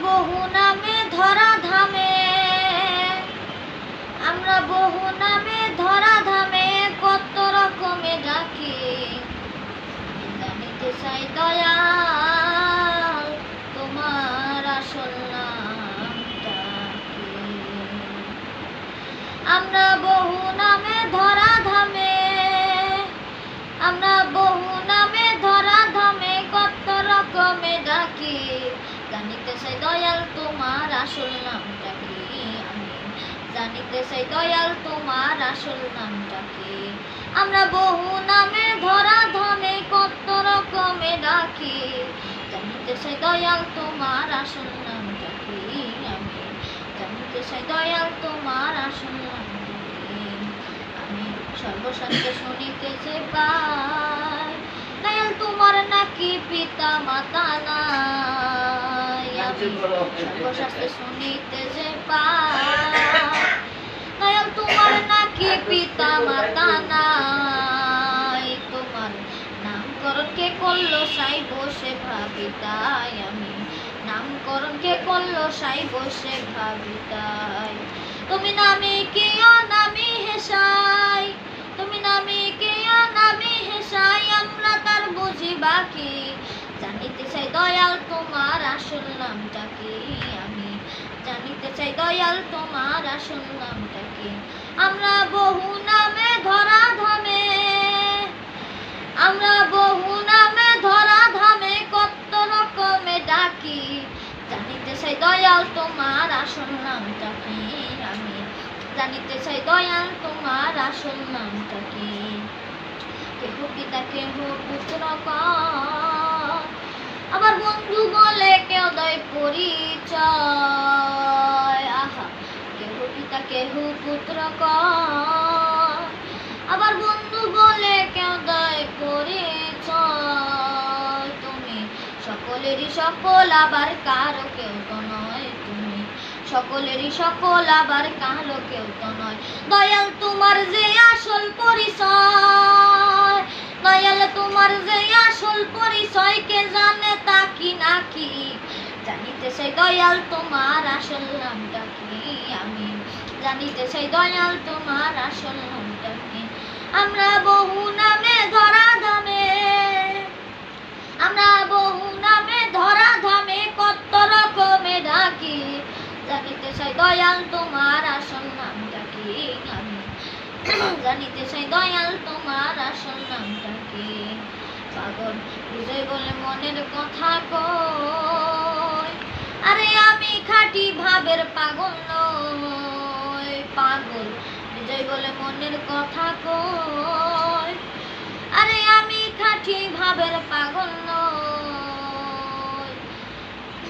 বহু নামে ধরা ধামে, আমরা বহু নামে ধরা ধামে কত রকমে ডাকি। জানিতে চাই দয়াল তোমার আসল নামটা কি। আমরা বহু নামে ধরা ধামে, আমরা বহু নামে ধরা ধামে কত রকমে ডাকি। জানিতে চাই দয়াল তোমার আসল নামটা কি। আমি জানিতে চাই দয়াল তোমার আসল নামটা কি। আমরা বহু নামে ধরা ধামে কত রকমে ডাকি। জানিতে চাই দয়াল তোমার আসল নামটা কি। আমি জানিতে চাই দয়াল তোমার আসল নামটা কি। আমি সর্বশাস্ত্রে শুনিতে যে পাই দয়াল তোমার নাকি পিতা মাতা নাই। আমি সর্বশাস্ত্রে শুনিতে যে পাই দয়াল তোমার নাকি পিতা মাতা নাই। তোমার নামকরণ কে করলো সাই বসে ভাবি তাই। আমি নামকরণ কে করলো সাই বসে ভাবি তাই। তুমি নামে কে অনামি হেসাই, তুমি নামে কে অনামি হেসাই, আমরা তার বুঝি বাকি। জানিতে চাই দয়াল তোমার আসল নামটা কি। আমি জানিতে চাই দয়াল তোমার আসল নামটা কি। আমরা বহু নামে ধরা ধামে, আমরা বহু নামে ধরা ধামে কত রকমে ডাকি। জানিতে চাই দয়াল তোমার আসল নামটা কি। আমি জানিতে চাই দয়াল তোমার আসল নামটা কি। কেহ পিতা কেহ পুত্র কয়, আবার বন্ধু বলে কেউ দেয় পরিচয়। আহা, কেহ পিতা কেহ পুত্র কয়, আবার বন্ধু বলে কেউ দেয় পরিচয়। তুমি সকলেরই সকল আবার কারো কেউ তো নয়। তুমি সকলেরই সকল আবার কারো কেউ তো নয়। দয়াল তোমার যে আসল পরিচয়, দয়াল তোমার যে আসল পরিচয় কে জানে তা কি নাকি। জানিতে চাই দয়াল তোমার আসল নামটা কি। আমি জানিতে চাই দয়াল তোমার আসল নামটা কি। আমরা বহু নামে ধরা ধামে, আমরা বহু নামে ধরা ধামে কত রকমে ডাকি। জানিতে চাই দয়াল তোমার আসল নামটা কি। আমি জানিতে চাই দয়াল তোমার আসল নামটা কি। পাগল বুঝে বলে মনের কথা কই, আরে আমি খাঁটি ভাবের পাগল নই।